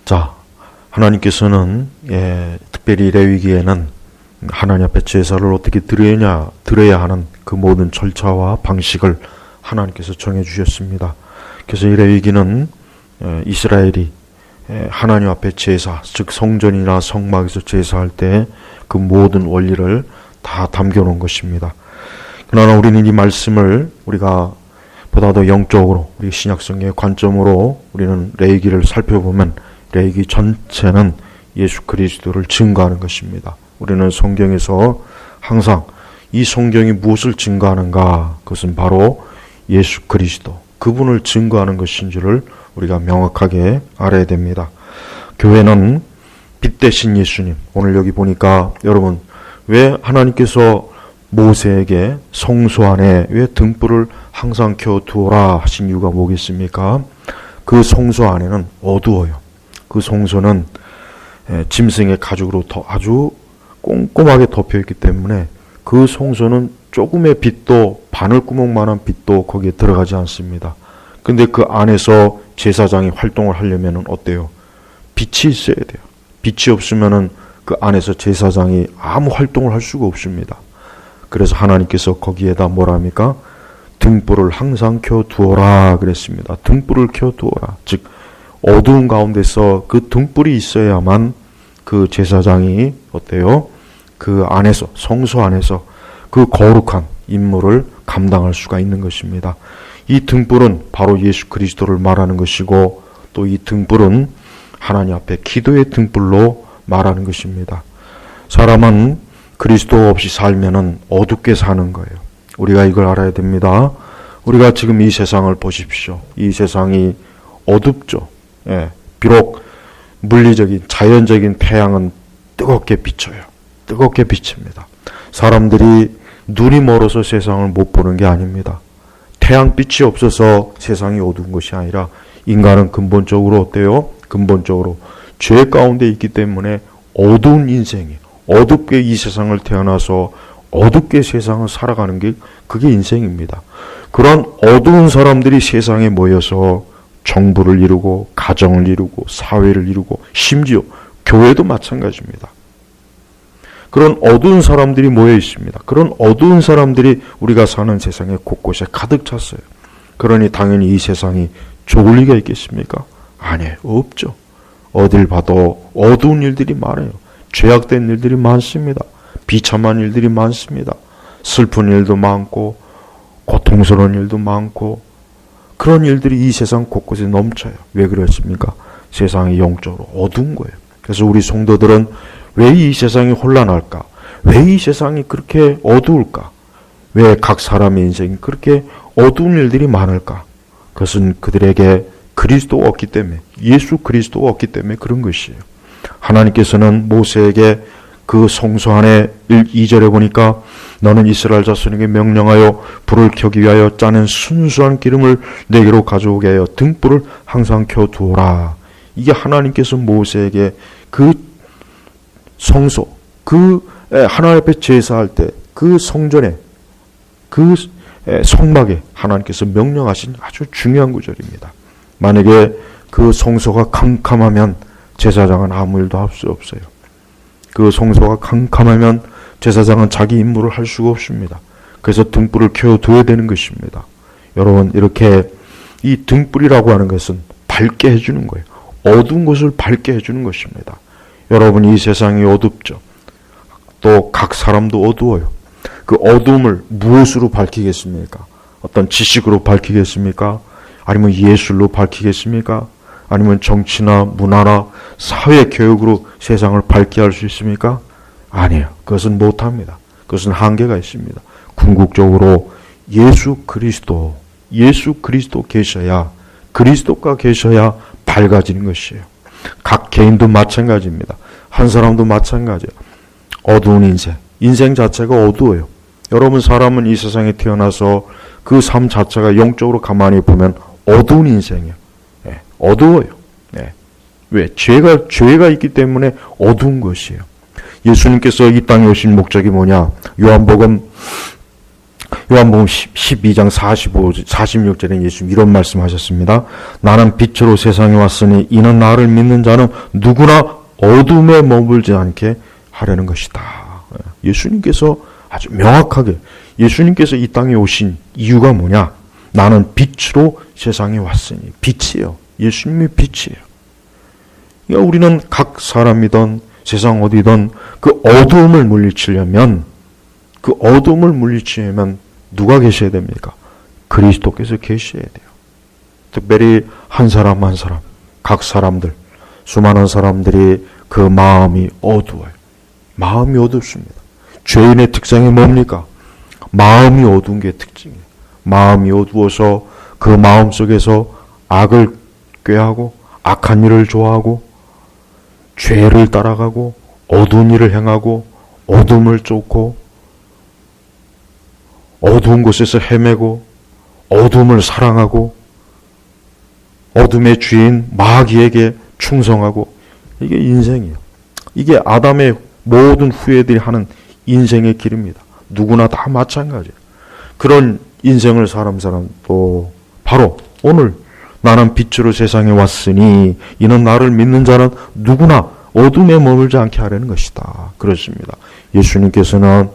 자, 하나님께서는 특별히 레위기에는 하나님 앞에 제사를 어떻게 드려야 하는 그 모든 절차와 방식을 하나님께서 정해주셨습니다. 그래서 이 레위기는 이스라엘이 하나님 앞에 제사, 즉 성전이나 성막에서 제사할 때 그 모든 원리를 다 담겨놓은 것입니다. 그러나 우리는 이 말씀을 우리가 보다 더 영적으로 우리 신약성경의 관점으로 우리는 레위기를 살펴보면 레위기 전체는 예수 그리스도를 증거하는 것입니다. 우리는 성경에서 항상 이 성경이 무엇을 증거하는가? 그것은 바로 예수 그리스도, 그분을 증거하는 것인 줄을 우리가 명확하게 알아야 됩니다. 교회는 빛 대신 예수님, 오늘 여기 보니까 여러분 왜 하나님께서 모세에게 성소 안에 왜 등불을 항상 켜두어라 하신 이유가 뭐겠습니까? 그 성소 안에는 어두워요. 그 성소는 짐승의 가죽으로 아주 꼼꼼하게 덮여있기 때문에 그 성소는 조금의 빛도, 바늘구멍만한 빛도 거기에 들어가지 않습니다. 근데 그 안에서 제사장이 활동을 하려면 어때요? 빛이 있어야 돼요. 빛이 없으면은 그 안에서 제사장이 아무 활동을 할 수가 없습니다. 그래서 하나님께서 거기에다 뭐라 합니까? 등불을 항상 켜두어라 그랬습니다. 등불을 켜두어라. 즉 어두운 가운데서 그 등불이 있어야만 그 제사장이 어때요? 그 안에서, 성소 안에서 그 거룩한 임무를 감당할 수가 있는 것입니다. 이 등불은 바로 예수 그리스도를 말하는 것이고 또 이 등불은 하나님 앞에 기도의 등불로 말하는 것입니다. 사람은 그리스도 없이 살면은 어둡게 사는 거예요. 우리가 이걸 알아야 됩니다. 우리가 지금 이 세상을 보십시오. 이 세상이 어둡죠. 비록 물리적인, 자연적인 태양은 뜨겁게 비쳐요. 뜨겁게 비칩니다. 사람들이 눈이 멀어서 세상을 못 보는 게 아닙니다. 태양빛이 없어서 세상이 어두운 것이 아니라 인간은 근본적으로 어때요? 근본적으로 죄 가운데 있기 때문에 어두운 인생이, 어둡게 이 세상을 태어나서 어둡게 세상을 살아가는 게 그게 인생입니다. 그런 어두운 사람들이 세상에 모여서 정부를 이루고 가정을 이루고 사회를 이루고 심지어 교회도 마찬가지입니다. 그런 어두운 사람들이 모여 있습니다. 그런 어두운 사람들이 우리가 사는 세상에 곳곳에 가득 찼어요. 그러니 당연히 이 세상이 좋을 리가 있겠습니까? 아니에요. 없죠. 어딜 봐도 어두운 일들이 많아요. 죄악된 일들이 많습니다. 비참한 일들이 많습니다. 슬픈 일도 많고 고통스러운 일도 많고 그런 일들이 이 세상 곳곳에 넘쳐요. 왜 그렇습니까? 세상이 영적으로 어두운 거예요. 그래서 우리 성도들은 왜 이 세상이 혼란할까? 왜 이 세상이 그렇게 어두울까? 왜 각 사람의 인생이 그렇게 어두운 일들이 많을까? 그것은 그들에게 그리스도가 없기 때문에, 예수 그리스도가 없기 때문에 그런 것이에요. 하나님께서는 모세에게 그 성소 안에 2절에 보니까 너는 이스라엘 자손에게 명령하여 불을 켜기 위하여 짜낸 순수한 기름을 내게로 가져오게 하여 등불을 항상 켜두어라. 이게 하나님께서 모세에게 그 성소, 그 하나님 앞에 제사할 때 그 성전에, 그 성막에 하나님께서 명령하신 아주 중요한 구절입니다. 만약에 그 성소가 캄캄하면 제사장은 아무 일도 할 수 없어요. 그 성소가 캄캄하면 제사장은 자기 임무를 할 수가 없습니다. 그래서 등불을 켜두어야 되는 것입니다. 여러분, 이렇게 이 등불이라고 하는 것은 밝게 해주는 거예요. 어두운 것을 밝게 해주는 것입니다. 여러분, 이 세상이 어둡죠. 또 각 사람도 어두워요. 그 어두움을 무엇으로 밝히겠습니까? 어떤 지식으로 밝히겠습니까? 아니면 예술로 밝히겠습니까? 아니면 정치나 문화나 사회 교육으로 세상을 밝게 할 수 있습니까? 아니에요. 그것은 못합니다. 그것은 한계가 있습니다. 궁극적으로 예수 그리스도 계셔야, 그리스도가 계셔야 밝아지는 것이에요. 각 개인도 마찬가지입니다. 한 사람도 마찬가지예요. 어두운 인생 자체가 어두워요. 여러분, 사람은 이 세상에 태어나서 그 삶 자체가 영적으로 가만히 보면 어두운 인생이에요. 어두워요. 왜? 죄가 있기 때문에 어두운 것이에요. 예수님께서 이 땅에 오신 목적이 뭐냐? 요한복음 요한복음 12장 46절에 예수님 이런 말씀하셨습니다. 나는 빛으로 세상에 왔으니 이는 나를 믿는 자는 누구나 어둠에 머물지 않게 하려는 것이다. 예수님께서 아주 명확하게 예수님께서 이 땅에 오신 이유가 뭐냐? 나는 빛으로 세상에 왔으니. 빛이에요. 예수님이 빛이에요. 그러니까 우리는 각 사람이든 세상 어디든 그 어두움을 물리치려면 누가 계셔야 됩니까? 그리스도께서 계셔야 돼요. 특별히 한 사람 한 사람, 각 사람들, 수많은 사람들이 그 마음이 어두워요. 마음이 어둡습니다. 죄인의 특성이 뭡니까? 마음이 어두운 게 특징이에요. 마음이 어두워서 그 마음 속에서 악을 꾀하고 악한 일을 좋아하고 죄를 따라가고 어두운 일을 행하고 어둠을 쫓고 어두운 곳에서 헤매고 어둠을 사랑하고 어둠의 주인 마귀에게 충성하고 이게 인생이에요. 이게 아담의 모든 후예들이 하는 인생의 길입니다. 누구나 다 마찬가지예요. 그런 인생을 사람도 바로 오늘 나는 빛으로 세상에 왔으니 이는 나를 믿는 자는 누구나 어둠에 머물지 않게 하려는 것이다. 그렇습니다. 예수님께서는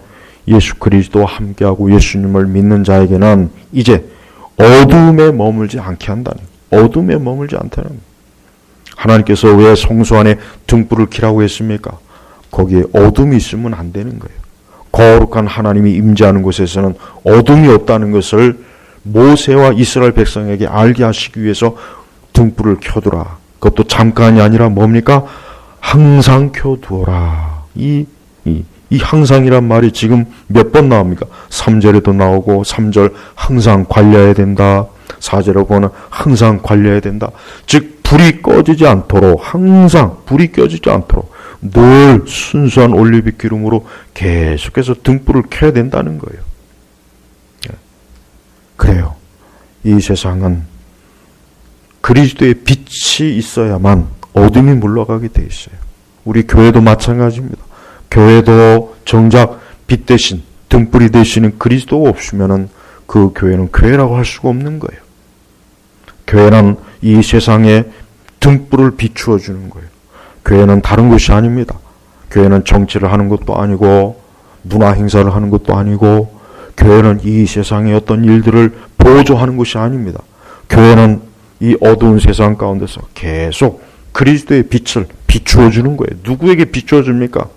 예수 그리스도와 함께하고 예수님을 믿는 자에게는 이제 어둠에 머물지 않게 한다는 거예요. 어둠에 머물지 않다는 거예요. 하나님께서 왜 성소 안에 등불을 켜라고 했습니까? 거기에 어둠이 있으면 안 되는 거예요. 거룩한 하나님이 임재하는 곳에서는 어둠이 없다는 것을 모세와 이스라엘 백성에게 알게 하시기 위해서 등불을 켜두라. 그것도 잠깐이 아니라 뭡니까? 항상 켜두어라. 이 항상이란 말이 지금 몇 번 나옵니까? 3절에도 나오고 3절 항상 관리해야 된다. 4절에 보면 항상 관리해야 된다. 즉 불이 꺼지지 않도록 항상 불이 꺼지지 않도록 늘 순수한 올리브 기름으로 계속해서 등불을 켜야 된다는 거예요. 그래요. 이 세상은 그리스도의 빛이 있어야만 어둠이 물러가게 돼 있어요. 우리 교회도 마찬가지입니다. 교회도 정작 빛 대신 등불이 되시는 그리스도가 없으면은 그 교회는 교회라고 할 수가 없는 거예요. 교회는 이 세상에 등불을 비추어 주는 거예요. 교회는 다른 것이 아닙니다. 교회는 정치를 하는 것도 아니고 문화 행사를 하는 것도 아니고 교회는 이 세상의 어떤 일들을 보조하는 것이 아닙니다. 교회는 이 어두운 세상 가운데서 계속 그리스도의 빛을 비추어 주는 거예요. 누구에게 비추어 줍니까?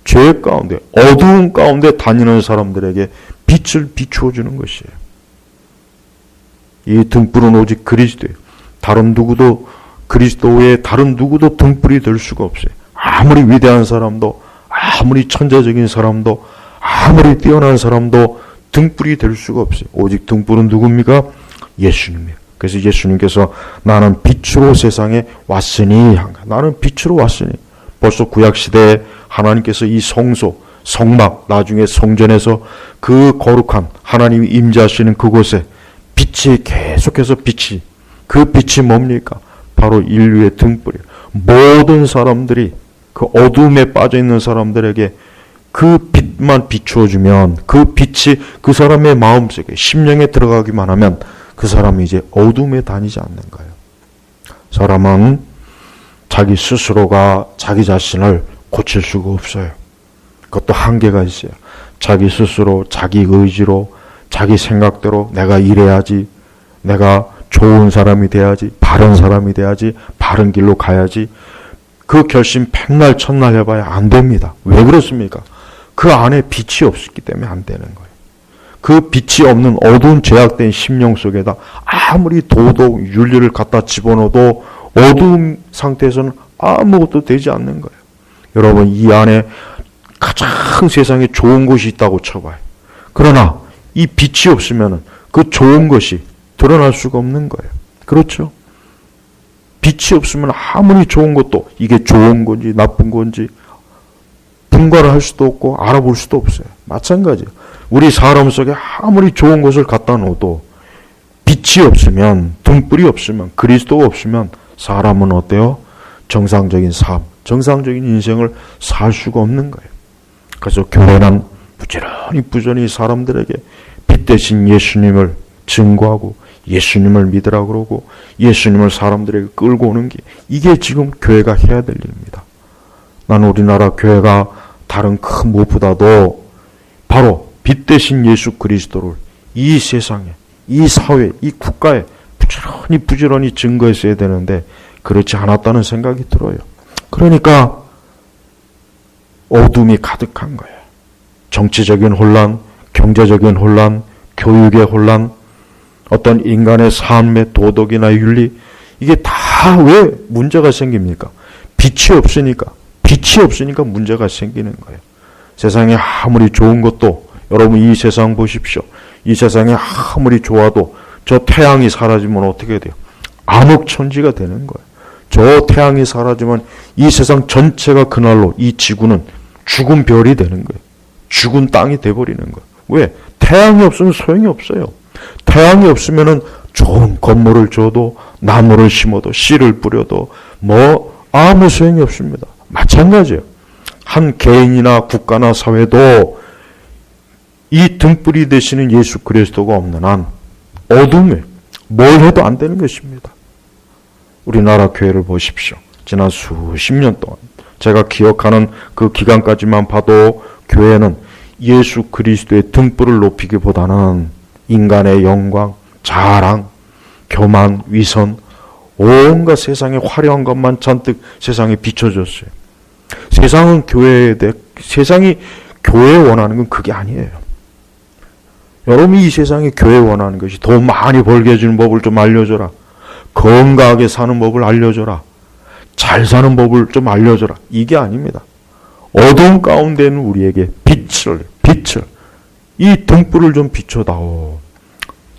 죄 가운데 어두운 가운데 다니는 사람들에게 빛을 비추어 주는 것이에요. 이 등불은 오직 그리스도예요. 다른 누구도 그리스도 외에 다른 누구도 등불이 될 수가 없어요. 아무리 위대한 사람도 아무리 천재적인 사람도 아무리 뛰어난 사람도 등불이 될 수가 없어요. 오직 등불은 누굽니까? 예수님이에요. 그래서 예수님께서 나는 빛으로 세상에 왔으니 나는 빛으로 왔으니 벌써 구약시대에 하나님께서 이 성소 성막 나중에 성전에서 그 거룩한 하나님이 임재하시는 그곳에 빛이 계속해서 그 빛이 뭡니까? 바로 인류의 등불이에요. 모든 사람들이 그 어둠에 빠져있는 사람들에게 그 빛만 비추어주면 그 빛이 그 사람의 마음속에 심령에 들어가기만 하면 그 사람이 이제 어둠에 다니지 않는 거예요. 사람은 자기 스스로가 자기 자신을 고칠 수가 없어요. 그것도 한계가 있어요. 자기 스스로 자기 의지로 자기 생각대로 내가 이래야지, 내가 좋은 사람이 돼야지, 바른 사람이 돼야지, 바른 길로 가야지, 그 결심 백날 천날 해봐야 안 됩니다. 왜 그렇습니까? 그 안에 빛이 없기 때문에 안 되는 거예요. 그 빛이 없는 어두운 죄악된 심령 속에다 아무리 도덕, 윤리를 갖다 집어넣어도 어두운 상태에서는 아무것도 되지 않는 거예요. 여러분, 이 안에 가장 세상에 좋은 것이 있다고 쳐봐요. 그러나 이 빛이 없으면 그 좋은 것이 드러날 수가 없는 거예요. 그렇죠? 빛이 없으면 아무리 좋은 것도 이게 좋은 건지 나쁜 건지 분간을 할 수도 없고 알아볼 수도 없어요. 마찬가지예요. 우리 사람 속에 아무리 좋은 것을 갖다 놓아도 빛이 없으면, 등불이 없으면, 그리스도가 없으면 사람은 어때요? 정상적인 삶, 정상적인 인생을 살 수가 없는 거예요. 그래서 교회는 부지런히 사람들에게 빛 대신 예수님을 증거하고 예수님을 믿으라 그러고 예수님을 사람들에게 끌고 오는 게 이게 지금 교회가 해야 될 일입니다. 나는 우리나라 교회가 다른 큰 무엇보다도 바로 빛 대신 예수 그리스도를 이 세상에, 이 사회, 이 국가에 부지런히 증거했어야 되는데 그렇지 않았다는 생각이 들어요. 그러니까 어둠이 가득한 거예요. 정치적인 혼란, 경제적인 혼란, 교육의 혼란, 어떤 인간의 삶의 도덕이나 윤리, 이게 다 왜 문제가 생깁니까? 빛이 없으니까 문제가 생기는 거예요. 세상에 아무리 좋은 것도, 여러분 이 세상 보십시오. 이 세상에 아무리 좋아도 저 태양이 사라지면 어떻게 돼요? 암흑천지가 되는 거예요. 저 태양이 사라지면 이 세상 전체가 그날로 이 지구는 죽은 별이 되는 거예요. 죽은 땅이 돼버리는 거예요. 왜? 태양이 없으면 소용이 없어요. 태양이 없으면은 좋은 건물을 줘도 나무를 심어도 씨를 뿌려도 아무 소용이 없습니다. 마찬가지예요. 한 개인이나 국가나 사회도 이 등불이 되시는 예수 그리스도가 없는 한 어둠에 뭘 해도 안 되는 것입니다. 우리나라 교회를 보십시오. 지난 수십 년 동안 제가 기억하는 그 기간까지만 봐도 교회는 예수 그리스도의 등불을 높이기보다는 인간의 영광, 자랑, 교만, 위선, 온갖 세상의 화려한 것만 잔뜩 세상에 비춰줬어요. 세상이 교회에 원하는 건 그게 아니에요. 여러분이 이 세상에 교회에 원하는 것이 돈 많이 벌게 해주는 법을 좀 알려줘라. 건강하게 사는 법을 알려줘라. 잘 사는 법을 좀 알려줘라. 이게 아닙니다. 어두운 가운데 있는 우리에게 빛을, 이 등불을 좀 비춰다오.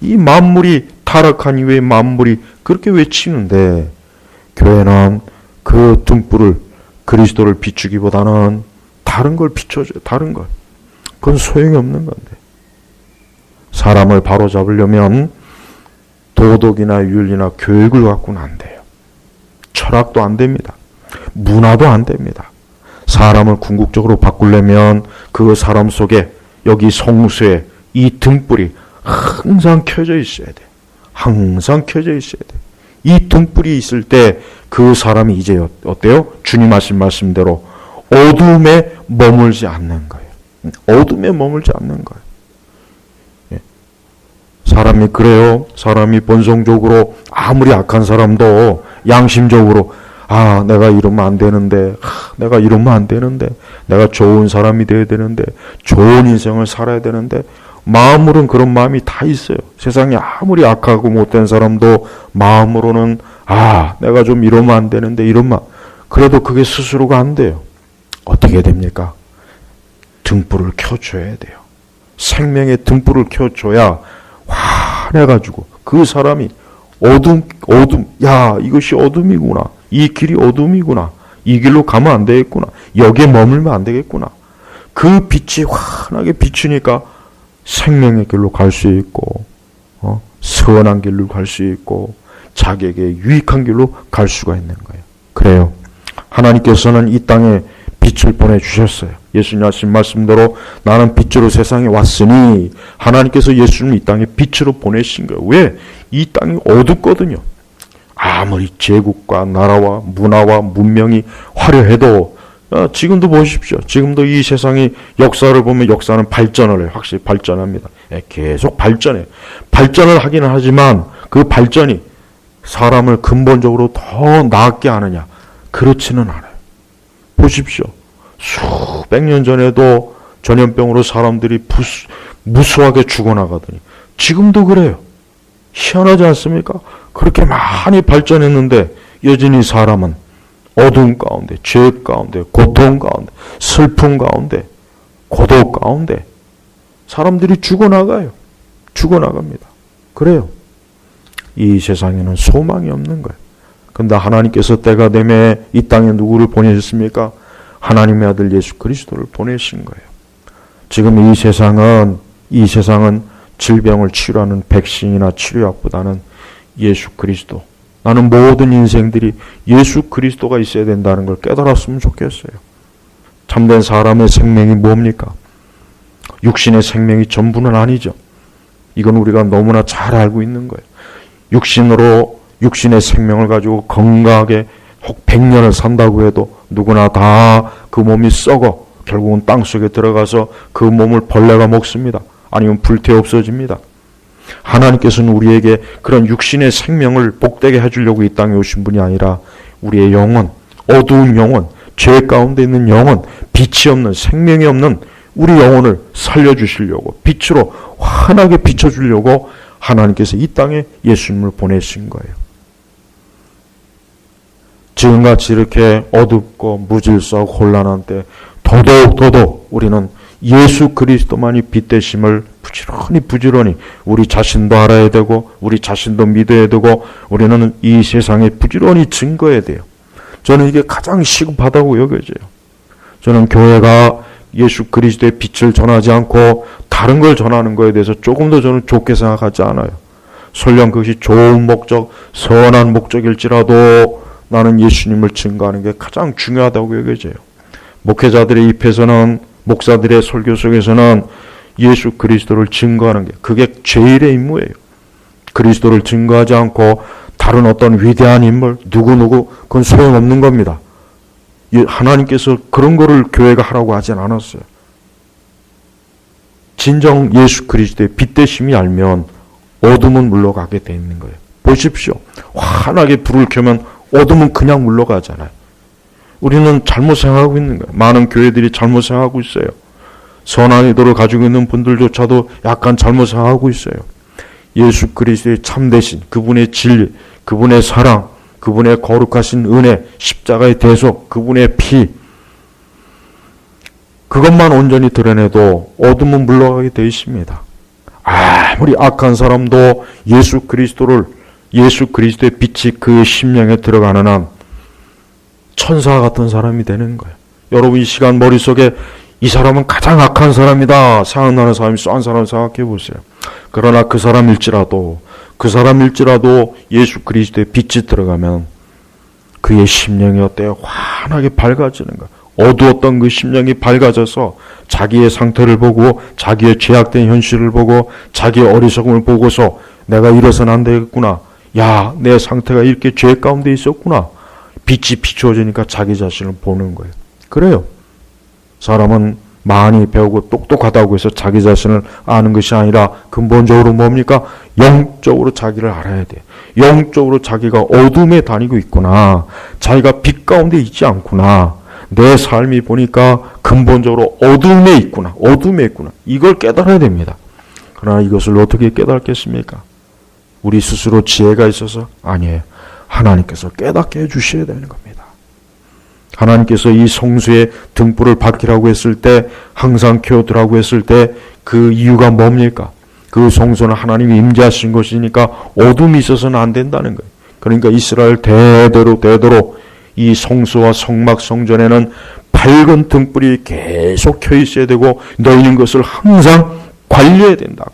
이 만물이 타락한 이후에 만물이 그렇게 외치는데 교회는 그 등불을, 그리스도를 비추기보다는 다른 걸 비춰줘요. 다른 걸. 그건 소용이 없는 건데. 사람을 바로잡으려면 도덕이나 윤리나 교육을 갖고는 안 돼요. 철학도 안 됩니다. 문화도 안 됩니다. 사람을 궁극적으로 바꾸려면 그 사람 속에 여기 성수에 이 등불이 항상 켜져 있어야 돼. 항상 켜져 있어야 돼. 이 등불이 있을 때 그 사람이 이제 어때요? 주님 하신 말씀대로 어둠에 머물지 않는 거예요. 어둠에 머물지 않는 거예요. 사람이 그래요. 사람이 본성적으로 아무리 악한 사람도 양심적으로 내가 이러면 안 되는데, 내가 좋은 사람이 되어야 되는데, 좋은 인생을 살아야 되는데, 마음으로는 그런 마음이 다 있어요. 세상에 아무리 악하고 못된 사람도 마음으로는 내가 좀 이러면 안 되는데, 그래도 그게 스스로가 안 돼요. 어떻게 됩니까? 등불을 켜줘야 돼요. 생명의 등불을 켜줘야 화내가지고 그 사람이 어둠, 이것이 어둠이구나. 이 길이 어둠이구나. 이 길로 가면 안 되겠구나. 여기에 머물면 안 되겠구나. 그 빛이 환하게 비추니까 생명의 길로 갈 수 있고, 선한 길로 갈 수 있고, 자기에게 유익한 길로 갈 수가 있는 거예요. 그래요. 하나님께서는 이 땅에 빛을 보내주셨어요. 예수님 하신 말씀대로 나는 빛으로 세상에 왔으니 하나님께서 예수님을 이 땅에 빛으로 보내신 거예요. 왜? 이 땅이 어둡거든요. 아무리 제국과 나라와 문화와 문명이 화려해도 지금도 보십시오. 지금도 이 세상의 역사를 보면 역사는 발전을 해요. 확실히 발전합니다. 계속 발전해요. 발전을 하기는 하지만 그 발전이 사람을 근본적으로 더 나았게 하느냐? 그렇지는 않아요. 보십시오. 수백 년 전에도 전염병으로 사람들이 무수하게 죽어나가더니 지금도 그래요. 희한하지 않습니까? 그렇게 많이 발전했는데 여전히 사람은 어두움 가운데, 죄 가운데, 고통 가운데, 슬픔 가운데, 고독 가운데 사람들이 죽어나가요. 죽어나갑니다. 그래요. 이 세상에는 소망이 없는 거예요. 근데 하나님께서 때가 되매 이 땅에 누구를 보내셨습니까? 하나님의 아들 예수 그리스도를 보내신 거예요. 지금 이 세상은 질병을 치료하는 백신이나 치료약보다는 예수 그리스도. 나는 모든 인생들이 예수 그리스도가 있어야 된다는 걸 깨달았으면 좋겠어요. 참된 사람의 생명이 뭡니까? 육신의 생명이 전부는 아니죠. 이건 우리가 너무나 잘 알고 있는 거예요. 육신의 생명을 가지고 건강하게 혹 100년을 산다고 해도 누구나 다 그 몸이 썩어 결국은 땅속에 들어가서 그 몸을 벌레가 먹습니다. 아니면 불태워 없어집니다. 하나님께서는 우리에게 그런 육신의 생명을 복되게 해주려고 이 땅에 오신 분이 아니라 우리의 영혼, 어두운 영혼, 죄 가운데 있는 영혼, 빛이 없는, 생명이 없는 우리 영혼을 살려주시려고, 빛으로 환하게 비춰주려고 하나님께서 이 땅에 예수님을 보내신 거예요. 지금같이 이렇게 어둡고 무질서하고 혼란한 때 더더욱 우리는 예수 그리스도만이 빛 되심을 부지런히 우리 자신도 알아야 되고 우리 자신도 믿어야 되고 우리는 이 세상에 부지런히 증거해야 돼요. 저는 이게 가장 시급하다고 여겨져요. 저는 교회가 예수 그리스도의 빛을 전하지 않고 다른 걸 전하는 거에 대해서 조금 더 저는 좋게 생각하지 않아요. 설령 그것이 좋은 목적, 선한 목적일지라도 나는 예수님을 증거하는 게 가장 중요하다고 여겨져요. 목회자들의 입에서는, 목사들의 설교 속에서는 예수 그리스도를 증거하는 게 그게 제일의 임무예요. 그리스도를 증거하지 않고 다른 어떤 위대한 인물, 누구누구 그건 소용없는 겁니다. 하나님께서 그런 거를 교회가 하라고 하진 않았어요. 진정 예수 그리스도의 빛 되심이 알면 어둠은 물러가게 돼 있는 거예요. 보십시오. 환하게 불을 켜면 어둠은 그냥 물러가잖아요. 우리는 잘못 생각하고 있는 거예요. 많은 교회들이 잘못 생각하고 있어요. 선한 의도를 가지고 있는 분들조차도 약간 잘못 생각하고 있어요. 예수 그리스도의 참되신 그분의 진리, 그분의 사랑, 그분의 거룩하신 은혜, 십자가의 대속, 그분의 피, 그것만 온전히 드러내도 어둠은 물러가게 되어 있습니다. 아무리 악한 사람도 예수 그리스도의 빛이 그 심령에 들어가는 한 천사 같은 사람이 되는 거예요. 여러분 이 시간 머릿속에 이 사람은 가장 악한 사람이다 생각나는 사람이 한 사람 생각해 보세요. 그러나 그 사람일지라도 예수 그리스도의 빛이 들어가면 그의 심령이 어때요? 환하게 밝아지는 거예요. 어두웠던 그 심령이 밝아져서 자기의 상태를 보고 자기의 죄악된 현실을 보고 자기의 어리석음을 보고서 내가 이래서는 안 되겠구나. 야, 내 상태가 이렇게 죄 가운데 있었구나. 빛이 비추어지니까 자기 자신을 보는 거예요. 그래요. 사람은 많이 배우고 똑똑하다고 해서 자기 자신을 아는 것이 아니라 근본적으로 뭡니까? 영적으로 자기를 알아야 돼. 영적으로 자기가 어둠에 다니고 있구나. 자기가 빛 가운데 있지 않구나. 내 삶이 보니까 근본적으로 어둠에 있구나. 이걸 깨달아야 됩니다. 그러나 이것을 어떻게 깨닫겠습니까? 우리 스스로 지혜가 있어서? 아니에요. 하나님께서 깨닫게 해주셔야 되는 겁니다. 하나님께서 이 성수의 등불을 밝히라고 했을 때, 항상 켜두라고 했을 때 그 이유가 뭡니까? 그 성소는 하나님이 임재하신 것이니까 어둠이 있어서는 안 된다는 거예요. 그러니까 이스라엘 대대로 이 성소와 성막 성전에는 밝은 등불이 계속 켜 있어야 되고 널린 것을 항상 관리해야 된다.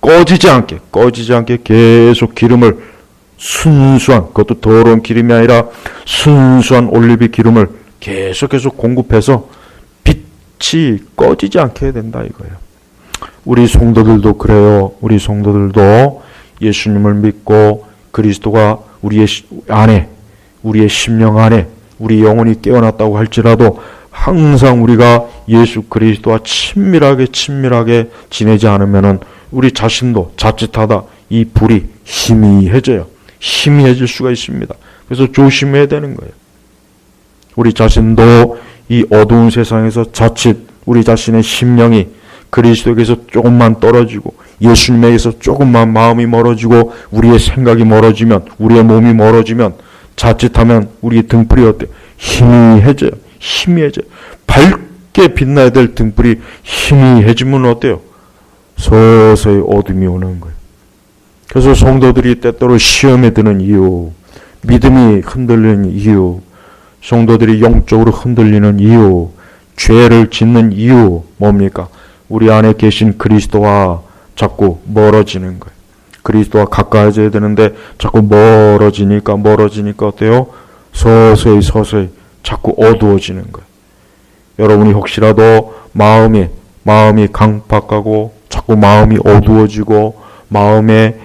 꺼지지 않게 계속 기름을 순수한, 그것도 더러운 기름이 아니라 순수한 올리브 기름을 계속해서 공급해서 빛이 꺼지지 않게 해야 된다 이거예요. 우리 성도들도 그래요. 우리 성도들도 예수님을 믿고 그리스도가 우리의 안에, 우리의 심령 안에 우리 영혼이 깨어났다고 할지라도 항상 우리가 예수 그리스도와 친밀하게 지내지 않으면은 우리 자신도 자칫하다 이 불이 희미해질 수가 있습니다. 그래서 조심해야 되는 거예요. 우리 자신도 이 어두운 세상에서 자칫 우리 자신의 심령이 그리스도에게서 조금만 떨어지고 예수님에게서 조금만 마음이 멀어지고 우리의 생각이 멀어지면, 우리의 몸이 멀어지면 자칫하면 우리의 등불이 어때요? 희미해져요. 밝게 빛나야 될 등불이 희미해지면 어때요? 서서히 어둠이 오는 거예요. 그래서 성도들이 때때로 시험에 드는 이유, 믿음이 흔들리는 이유, 성도들이 영적으로 흔들리는 이유, 죄를 짓는 이유 뭡니까? 우리 안에 계신 그리스도와 자꾸 멀어지는 거예요. 그리스도와 가까워져야 되는데 자꾸 멀어지니까 어때요? 서서히 자꾸 어두워지는 거예요. 여러분이 혹시라도 마음이 강팍하고 자꾸 마음이 어두워지고 마음에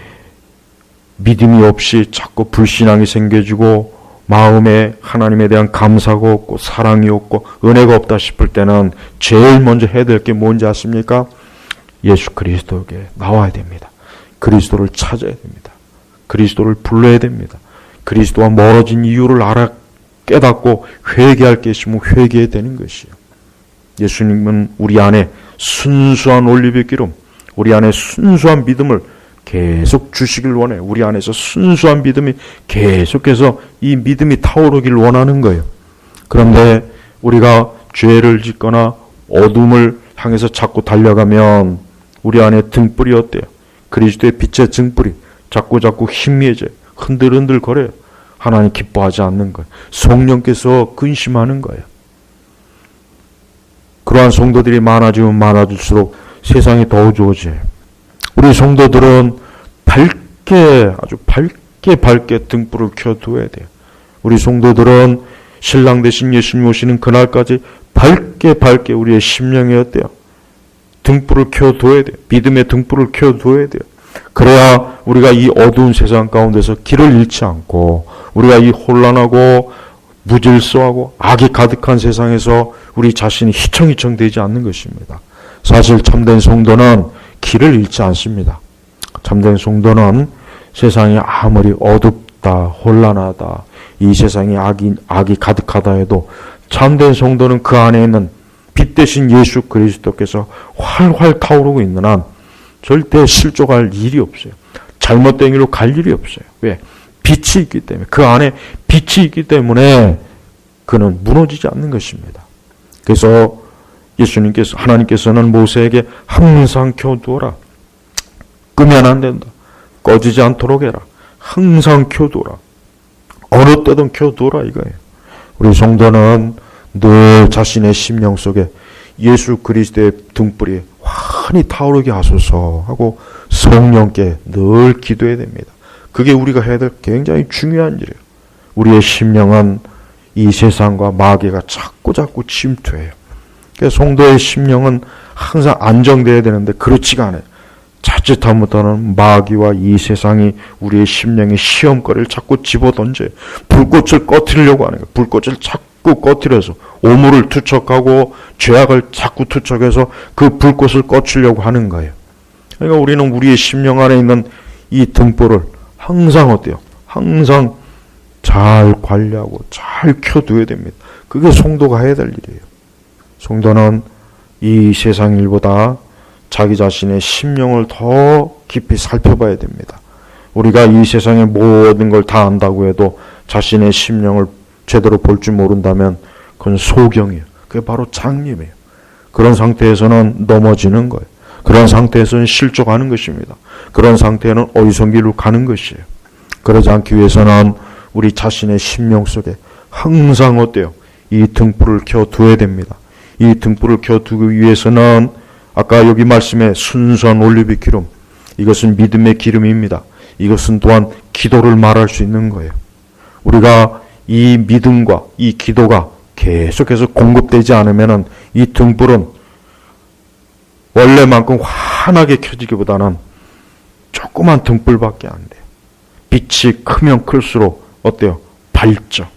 믿음이 없이 자꾸 불신앙이 생겨지고 마음에 하나님에 대한 감사가 없고 사랑이 없고 은혜가 없다 싶을 때는 제일 먼저 해야 될 게 뭔지 아십니까? 예수 그리스도에게 나와야 됩니다. 그리스도를 찾아야 됩니다. 그리스도를 불러야 됩니다. 그리스도와 멀어진 이유를 알아 깨닫고 회개할 게 있으면 회개해야 되는 것이에요. 예수님은 우리 안에 순수한 올리브 기름, 우리 안에 순수한 믿음을 계속 주시길 원해요. 우리 안에서 순수한 믿음이 계속해서 이 믿음이 타오르길 원하는 거예요. 그런데 우리가 죄를 짓거나 어둠을 향해서 자꾸 달려가면 우리 안에 등불이 어때요? 그리스도의 빛의 등불이 자꾸 희미해져요. 흔들흔들 거려요. 하나님 기뻐하지 않는 거예요. 성령께서 근심하는 거예요. 그러한 성도들이 많아지면 많아질수록 세상이 더 어두워져요. 우리 성도들은 아주 밝게 등불을 켜두어야 돼요. 우리 성도들은 신랑 되신 예수님 오시는 그날까지 밝게 우리의 심령이 어때요? 등불을 켜두어야 돼요. 믿음의 등불을 켜두어야 돼요. 그래야 우리가 이 어두운 세상 가운데서 길을 잃지 않고 우리가 이 혼란하고 무질서하고 악이 가득한 세상에서 우리 자신이 휘청휘청 되지 않는 것입니다. 사실 참된 성도는 길을 잃지 않습니다. 참된 성도는 세상이 아무리 어둡다, 혼란하다, 이 세상에 악이 가득하다 해도 참된 성도는 그 안에 있는 빛 대신 예수 그리스도께서 활활 타오르고 있는 한 절대 실족할 일이 없어요. 잘못된 길로 갈 일이 없어요. 왜? 빛이 있기 때문에, 그 안에 빛이 있기 때문에 그는 무너지지 않는 것입니다. 그래서 하나님께서는 모세에게 항상 켜두어라. 끄면 안 된다. 꺼지지 않도록 해라. 항상 켜두어라. 어느 때든 켜두어라 이거예요. 우리 성도는 늘 자신의 심령 속에 예수 그리스도의 등불이 환히 타오르게 하소서 하고 성령께 늘 기도해야 됩니다. 그게 우리가 해야 될 굉장히 중요한 일이에요. 우리의 심령은 이 세상과 마귀가 자꾸 침투해요. 그래서 성도의 심령은 항상 안정되어야 되는데 그렇지가 않아요. 자칫하면은 마귀와 이 세상이 우리의 심령의 시험거리를 자꾸 집어던져요. 불꽃을 꺼트리려고 하는 거예요. 불꽃을 자꾸 꺼트려서 오물을 투척하고 죄악을 자꾸 투척해서 그 불꽃을 꺼트리려고 하는 거예요. 그러니까 우리는 우리의 심령 안에 있는 이 등불을 항상 어때요? 항상 잘 관리하고 잘 켜두어야 됩니다. 그게 성도가 해야 될 일이에요. 성도는 이 세상 일보다 자기 자신의 심령을 더 깊이 살펴봐야 됩니다. 우리가 이 세상의 모든 걸 다 안다고 해도 자신의 심령을 제대로 볼 줄 모른다면 그건 소경이에요. 그게 바로 장님이에요. 그런 상태에서는 넘어지는 거예요. 그런 상태에서는 실족하는 것입니다. 그런 상태에는 어리석은 길로 가는 것이에요. 그러지 않기 위해서는 우리 자신의 심령 속에 항상 어때요? 이 등불을 켜두어야 됩니다. 이 등불을 켜두기 위해서는 아까 여기 말씀에 순수한 올리브 기름, 이것은 믿음의 기름입니다. 이것은 또한 기도를 말할 수 있는 거예요. 우리가 이 믿음과 이 기도가 계속해서 공급되지 않으면 이 등불은 원래만큼 환하게 켜지기보다는 조그만 등불밖에 안 돼요. 빛이 크면 클수록 어때요? 밝죠.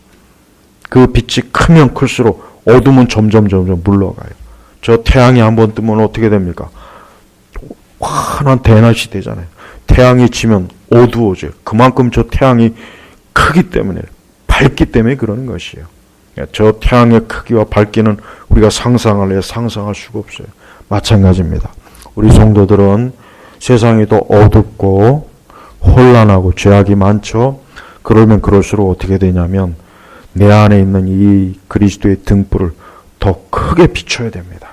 그 빛이 크면 클수록 어둠은 점점 물러가요. 저 태양이 한번 뜨면 어떻게 됩니까? 환한 대낮이 되잖아요. 태양이 지면 어두워져요. 그만큼 저 태양이 크기 때문에, 밝기 때문에 그러는 것이에요. 저 태양의 크기와 밝기는 우리가 상상할 수가 없어요. 마찬가지입니다. 우리 성도들은 세상이 더 어둡고 혼란하고 죄악이 많죠. 그러면 그럴수록 어떻게 되냐면 내 안에 있는 이 그리스도의 등불을 더 크게 비춰야 됩니다.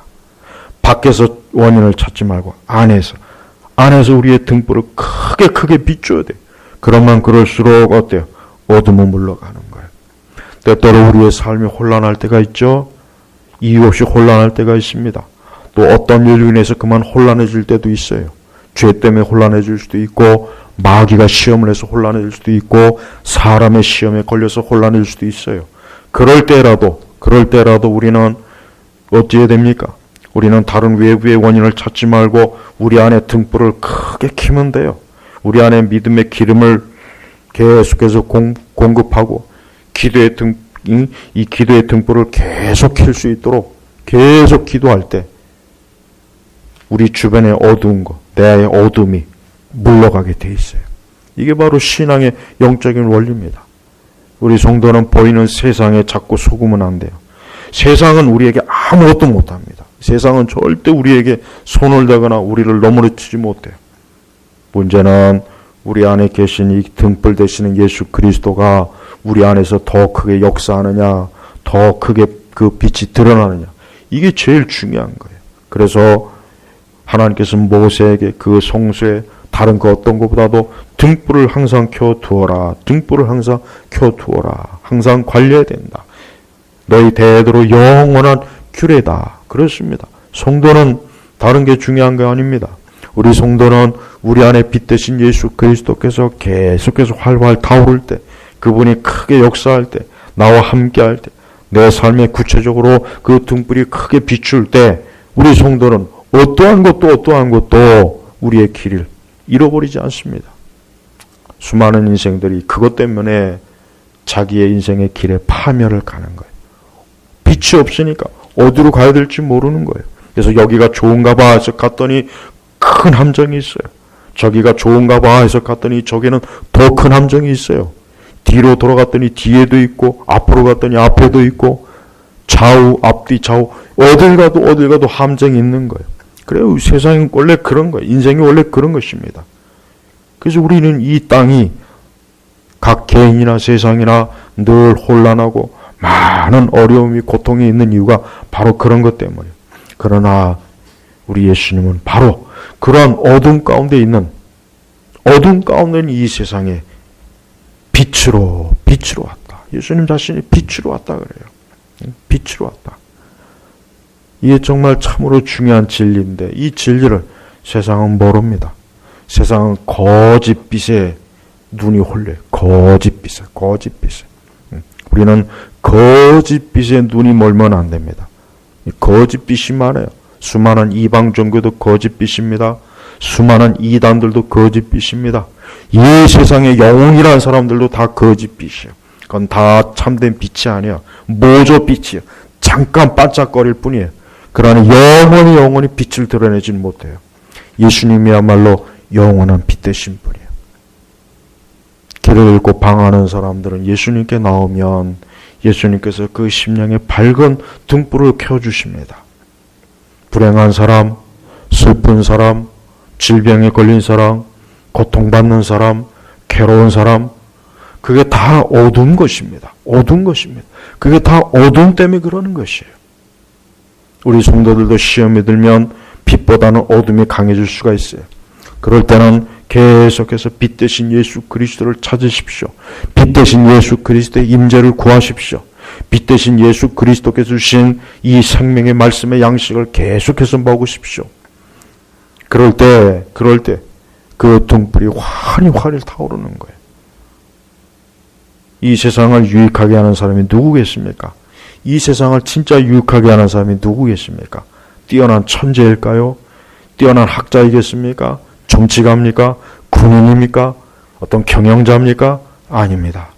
밖에서 원인을 찾지 말고 안에서 우리의 등불을 크게 비춰야 돼요. 그러면 그럴수록 어때요? 어둠은 물러가는 거예요. 때때로 우리의 삶이 혼란할 때가 있죠. 이유 없이 혼란할 때가 있습니다. 또 어떤 일로 인해서 그만 혼란해질 때도 있어요. 죄 때문에 혼란해질 수도 있고 마귀가 시험을 해서 혼란해질 수도 있고 사람의 시험에 걸려서 혼란해질 수도 있어요. 그럴 때라도 우리는 어찌해야 됩니까? 우리는 다른 외부의 원인을 찾지 말고 우리 안에 등불을 크게 켜면 돼요. 우리 안에 믿음의 기름을 계속해서 공급하고 이 기도의 등불을 계속 켤 수 있도록 계속 기도할 때 우리 주변의 어두운 것, 내 어둠이 물러가게 돼 있어요. 이게 바로 신앙의 영적인 원리입니다. 우리 성도는 보이는 세상에 자꾸 속으면 안 돼요. 세상은 우리에게 아무것도 못합니다. 세상은 절대 우리에게 손을 대거나 우리를 넘어뜨리지 못해요. 문제는 우리 안에 계신 이 등불 되시는 예수 그리스도가 우리 안에서 더 크게 역사하느냐, 더 크게 그 빛이 드러나느냐, 이게 제일 중요한 거예요. 그래서 하나님께서 모세에게 그 성소에 다른 그 어떤 것보다도 등불을 항상 켜두어라. 등불을 항상 켜두어라. 항상 관리해야 된다. 너희 대대로 영원한 규례다. 그렇습니다. 성도는 다른 게 중요한 게 아닙니다. 우리 성도는 우리 안에 빛 대신 예수 그리스도께서 계속해서 활활 타오를 때, 그분이 크게 역사할 때, 나와 함께 할 때, 내 삶에 구체적으로 그 등불이 크게 비출 때 우리 성도는 어떠한 것도 우리의 길을 잃어버리지 않습니다. 수많은 인생들이 그것 때문에 자기의 인생의 길에 파멸을 가는 거예요. 빛이 없으니까 어디로 가야 될지 모르는 거예요. 그래서 여기가 좋은가 봐 해서 갔더니 큰 함정이 있어요. 저기가 좋은가 봐 해서 갔더니 저기는 더 큰 함정이 있어요. 뒤로 돌아갔더니 뒤에도 있고, 앞으로 갔더니 앞에도 있고, 좌우, 앞뒤, 좌우, 어딜 가도 함정이 있는 거예요. 그래요. 세상이 원래 그런 거예요. 인생이 원래 그런 것입니다. 그래서 우리는 이 땅이 각 개인이나 세상이나 늘 혼란하고 많은 어려움이, 고통이 있는 이유가 바로 그런 것 때문이에요. 그러나 우리 예수님은 바로 그러한 어둠 가운데 있는 이 세상에 빛으로 왔다. 예수님 자신이 빛으로 왔다 그래요. 빛으로 왔다. 이게 정말 참으로 중요한 진리인데 이 진리를 세상은 모릅니다. 세상은 거짓빛에 눈이 홀려요. 거짓빛에. 우리는 거짓빛에 눈이 멀면 안 됩니다. 거짓빛이 많아요. 수많은 이방 종교도 거짓빛입니다. 수많은 이단들도 거짓빛입니다. 이 세상의 영웅이라는 사람들도 다 거짓빛이에요. 그건 다 참된 빛이 아니야. 모조빛이에요. 잠깐 반짝거릴 뿐이에요. 그러나 영원히 빛을 드러내지는 못해요. 예수님이야말로 영원한 빛 되신 분이에요. 길을 잃고 방황하는 사람들은 예수님께 나오면 예수님께서 그 심령에 밝은 등불을 켜주십니다. 불행한 사람, 슬픈 사람, 질병에 걸린 사람, 고통받는 사람, 괴로운 사람, 그게 다 어두운 것입니다. 그게 다 어두움 때문에 그러는 것이에요. 우리 성도들도 시험에 들면 빛보다는 어둠이 강해질 수가 있어요. 그럴 때는 계속해서 빛 대신 예수 그리스도를 찾으십시오. 빛 대신 예수 그리스도의 임재를 구하십시오. 빛 대신 예수 그리스도께서 주신 이 생명의 말씀의 양식을 계속해서 먹으십시오. 그럴 때 그 등불이 환히 타오르는 거예요. 이 세상을 유익하게 하는 사람이 누구겠습니까? 이 세상을 진짜 유익하게 하는 사람이 누구겠습니까? 뛰어난 천재일까요? 뛰어난 학자이겠습니까? 정치가입니까? 군인입니까? 어떤 경영자입니까? 아닙니다.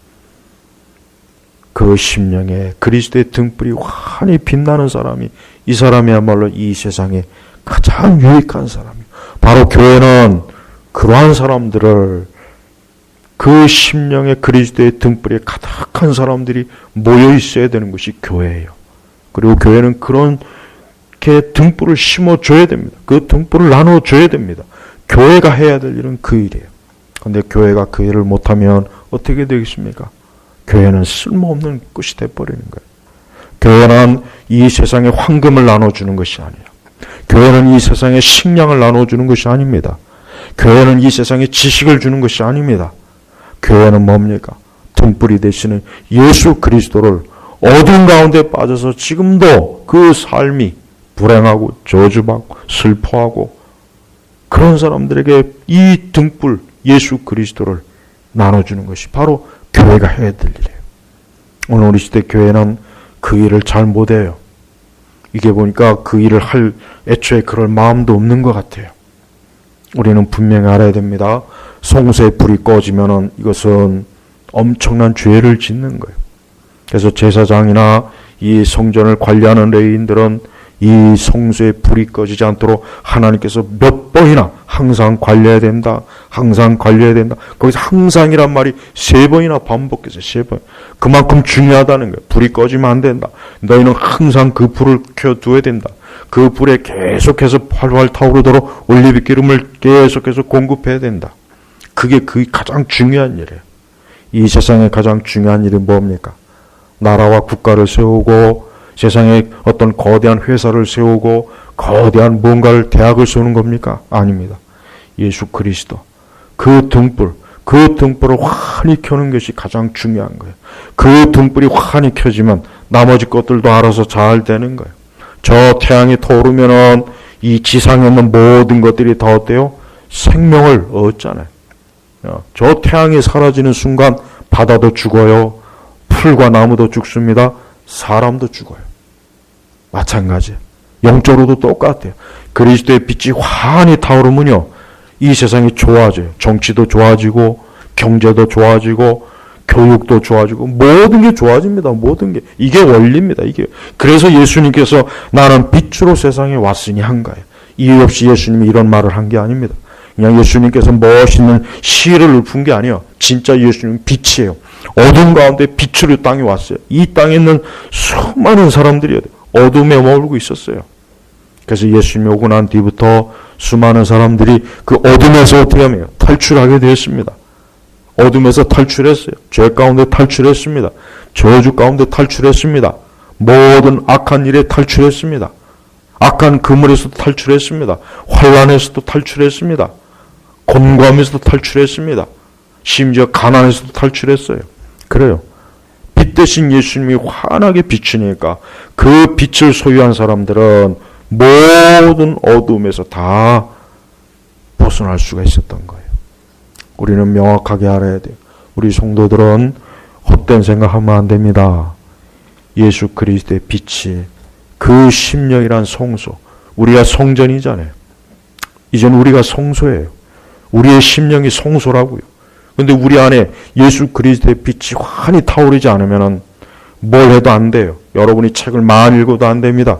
그 심령에 그리스도의 등불이 환히 빛나는 사람이, 이 사람이야말로 이 세상에 가장 유익한 사람이에요. 바로 교회는 그러한 사람들을, 그 심령에 그리스도의 등불이 가득한 사람들이 모여 있어야 되는 것이 교회예요. 그리고 교회는 그렇게 등불을 심어줘야 됩니다. 그 등불을 나눠줘야 됩니다. 교회가 해야 될 일은 그 일이에요. 그런데 교회가 그 일을 못하면 어떻게 되겠습니까? 교회는 쓸모없는 것이 돼버리는 거예요. 교회는 이 세상에 황금을 나눠주는 것이 아니에요. 교회는 이 세상에 식량을 나눠주는 것이 아닙니다. 교회는 이 세상에 지식을 주는 것이 아닙니다. 교회는 뭡니까? 등불이 되시는 예수 그리스도를 어두운 가운데 빠져서 지금도 그 삶이 불행하고 저주받고 슬퍼하고 그런 사람들에게 이 등불 예수 그리스도를 나눠주는 것이 바로 교회가 해야 될 일이에요. 오늘 우리 시대 교회는 그 일을 잘 못해요. 이게 보니까 그 일을 할 애초에 그럴 마음도 없는 것 같아요. 우리는 분명히 알아야 됩니다. 성소의 불이 꺼지면은 이것은 엄청난 죄를 짓는 거예요. 그래서 제사장이나 이 성전을 관리하는 레위인들은 이 성소의 불이 꺼지지 않도록 하나님께서 몇 번이나 항상 관리해야 된다. 항상 관리해야 된다. 거기서 항상이란 말이 3번이나 반복해서 3번. 그만큼 중요하다는 거예요. 불이 꺼지면 안 된다. 너희는 항상 그 불을 켜두어야 된다. 그 불에 계속해서 활활 타오르도록 올리브 기름을 계속해서 공급해야 된다. 그게 그 가장 중요한 일이에요. 이 세상에 가장 중요한 일이 뭡니까? 나라와 국가를 세우고 세상에 어떤 거대한 회사를 세우고 거대한 뭔가를 대학을 세우는 겁니까? 아닙니다. 예수 그리스도 그 등불을 환히 켜는 것이 가장 중요한 거예요. 그 등불이 환히 켜지면 나머지 것들도 알아서 잘 되는 거예요. 저 태양이 떠오르면은 이 지상에 있는 모든 것들이 다 어때요? 생명을 얻잖아요. 저 태양이 사라지는 순간 바다도 죽어요. 풀과 나무도 죽습니다. 사람도 죽어요. 마찬가지예요. 영적으로도 똑같아요. 그리스도의 빛이 환히 타오르면요, 이 세상이 좋아져요. 정치도 좋아지고 경제도 좋아지고 교육도 좋아지고 모든 게 좋아집니다. 모든 게. 이게 원리입니다. 이게. 그래서 예수님께서 나는 빛으로 세상에 왔으니 한 거예요. 이유 없이 예수님이 이런 말을 한 게 아닙니다. 그냥 예수님께서 멋있는 시를 읊은 게 아니에요. 진짜 예수님은 빛이에요. 어둠 가운데 빛으로 땅에 왔어요. 이 땅에 있는 수많은 사람들이 어둠에 머물고 있었어요. 그래서 예수님이 오고 난 뒤부터 수많은 사람들이 그 어둠에서 어떻게 하면 탈출하게 되었습니다. 어둠에서 탈출했어요. 죄 가운데 탈출했습니다. 저주 가운데 탈출했습니다. 모든 악한 일에 탈출했습니다. 악한 그물에서도 탈출했습니다. 환난에서도 탈출했습니다. 곤고함에서도 탈출했습니다. 심지어 가난에서도 탈출했어요. 그래요. 빛 대신 예수님이 환하게 비추니까 그 빛을 소유한 사람들은 모든 어둠에서 다 벗어날 수가 있었던 거예요. 우리는 명확하게 알아야 돼요. 우리 성도들은 헛된 생각하면 안 됩니다. 예수 그리스도의 빛이 그 심령이란 성소, 우리가 성전이잖아요. 이제는 우리가 성소예요. 우리의 심령이 성소라고요. 그런데 우리 안에 예수 그리스도의 빛이 환히 타오르지 않으면 뭘 해도 안 돼요. 여러분이 책을 많이 읽어도 안 됩니다.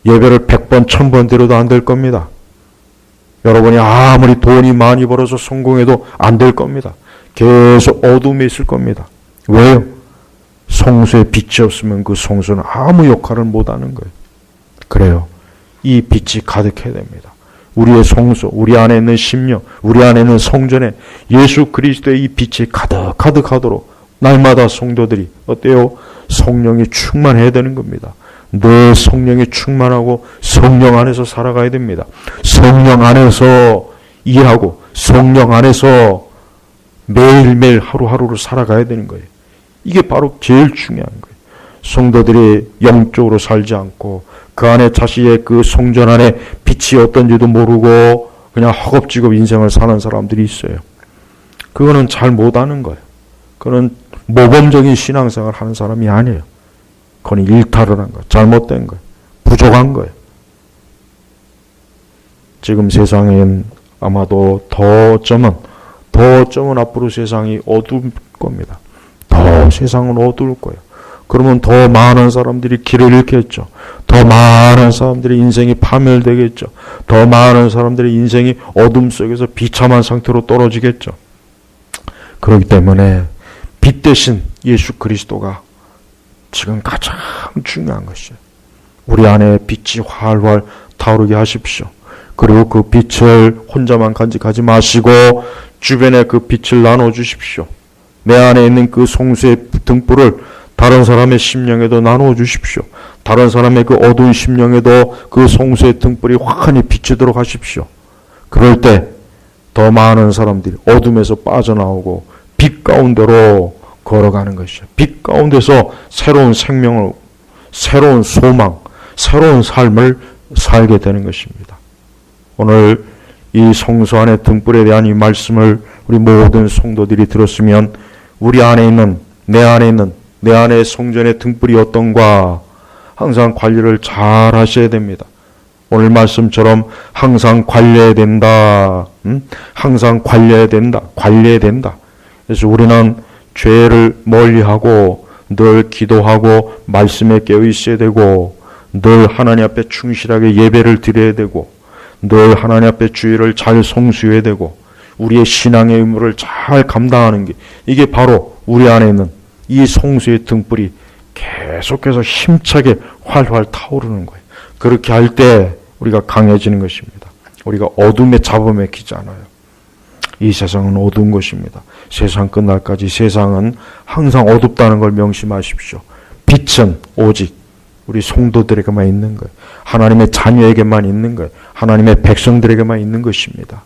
예배를 100번, 1000번 드려도 안 될 겁니다. 여러분이 아무리 돈이 많이 벌어서 성공해도 안 될 겁니다. 계속 어둠에 있을 겁니다. 왜요? 성소에 빛이 없으면 그 성소는 아무 역할을 못하는 거예요. 그래요. 이 빛이 가득해야 됩니다. 우리의 성소, 우리 안에 있는 심령, 우리 안에 있는 성전에 예수 그리스도의 이 빛이 가득하도록 날마다 성도들이 어때요? 성령이 충만해야 되는 겁니다. 내 성령이 충만하고 성령 안에서 살아가야 됩니다. 성령 안에서 일하고 성령 안에서 매일매일 하루하루를 살아가야 되는 거예요. 이게 바로 제일 중요한 거예요. 성도들이 영적으로 살지 않고 그 안에 자신의 그 성전 안에 빛이 어떤지도 모르고 그냥 허겁지겁 인생을 사는 사람들이 있어요. 그거는 잘 못하는 거예요. 그거는 모범적인 신앙생활을 하는 사람이 아니에요. 그건 일탈을 한 거예요. 잘못된 거예요. 부족한 거예요. 지금 세상엔 아마도 더 어쩌면 앞으로 세상이 어두울 겁니다. 더 세상은 어두울 거예요. 그러면 더 많은 사람들이 길을 잃겠죠. 더 많은 사람들의 인생이 파멸되겠죠. 더 많은 사람들의 인생이 어둠 속에서 비참한 상태로 떨어지겠죠. 그렇기 때문에 빛 대신 예수 그리스도가 지금 가장 중요한 것이에요. 우리 안에 빛이 활활 타오르게 하십시오. 그리고 그 빛을 혼자만 간직하지 마시고 주변에 그 빛을 나눠주십시오. 내 안에 있는 그 성수의 등불을 다른 사람의 심령에도 나누어 주십시오. 다른 사람의 그 어두운 심령에도 그 성수의 등불이 환히 비치도록 하십시오. 그럴 때 더 많은 사람들이 어둠에서 빠져나오고 빛 가운데로 걸어가는 것이죠. 빛 가운데서 새로운 생명을, 새로운 소망, 새로운 삶을 살게 되는 것입니다. 오늘 이 성소 안의 등불에 대한 이 말씀을 우리 모든 성도들이 들었으면 우리 안에 있는, 내 안에 있는, 내 안의 성전의 등불이 어떤가 항상 관리를 잘 하셔야 됩니다. 오늘 말씀처럼 항상 관리해야 된다. 항상 관리해야 된다. 관리해야 된다. 그래서 우리는 죄를 멀리하고 늘 기도하고 말씀에 깨어 있어야 되고 늘 하나님 앞에 충실하게 예배를 드려야 되고 늘 하나님 앞에 주의를 잘 성수해야 되고 우리의 신앙의 의무를 잘 감당하는 게 이게 바로 우리 안에 있는 이 성수의 등불이 계속해서 힘차게 활활 타오르는 거예요. 그렇게 할 때 우리가 강해지는 것입니다. 우리가 어둠에 잡아먹히지 않아요. 이 세상은 어두운 것입니다. 세상 끝날까지 세상은 항상 어둡다는 걸 명심하십시오. 빛은 오직 우리 성도들에게만 있는 거예요. 하나님의 자녀에게만 있는 거예요. 하나님의 백성들에게만 있는 것입니다.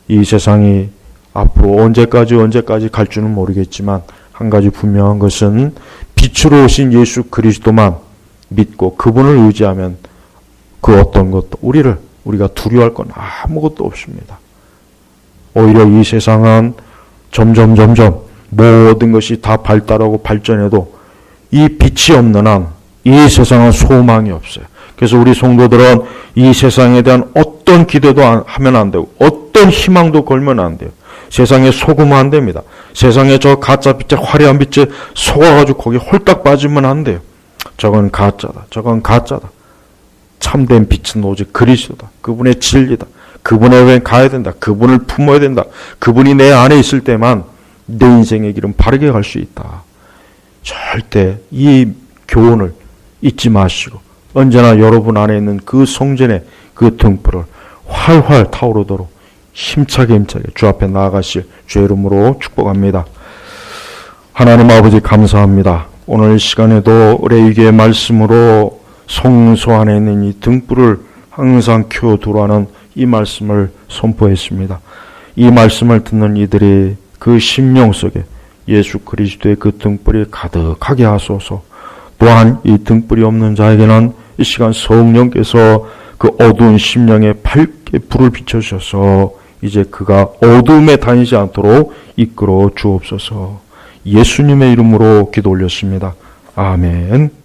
이 세상이 앞으로 언제까지 갈 줄은 모르겠지만 한 가지 분명한 것은 빛으로 오신 예수 그리스도만 믿고 그분을 의지하면 그 어떤 것도 우리가 두려워할 건 아무것도 없습니다. 오히려 이 세상은 점점 모든 것이 다 발달하고 발전해도 이 빛이 없는 한 이 세상은 소망이 없어요. 그래서 우리 성도들은 이 세상에 대한 어떤 기대도 하면 안 되고 어떤 희망도 걸면 안 돼요. 세상에 속으면 안 됩니다. 세상에 저 가짜 빛에 화려한 빛에 속아가지고 거기 홀딱 빠지면 안 돼요. 저건 가짜다. 저건 가짜다. 참된 빛은 오직 그리스도다. 그분의 진리다. 그분의 외에 가야 된다. 그분을 품어야 된다. 그분이 내 안에 있을 때만 내 인생의 길은 바르게 갈 수 있다. 절대 이 교훈을 잊지 마시고 언제나 여러분 안에 있는 그 성전의 그 등불을 활활 타오르도록 힘차게 주 앞에 나아가실 주의 이름으로 축복합니다. 하나님 아버지 감사합니다. 오늘 시간에도 레위기의 말씀으로 성소 안에 있는 이 등불을 항상 켜두라는 이 말씀을 선포했습니다. 이 말씀을 듣는 이들이 그 심령 속에 예수 그리스도의 그 등불이 가득하게 하소서. 또한 이 등불이 없는 자에게는 이 시간 성령께서 그 어두운 심령에 밝게 불을 비춰주셔서 이제 그가 어두움에 다니지 않도록 이끌어 주옵소서. 예수님의 이름으로 기도 올렸습니다. 아멘.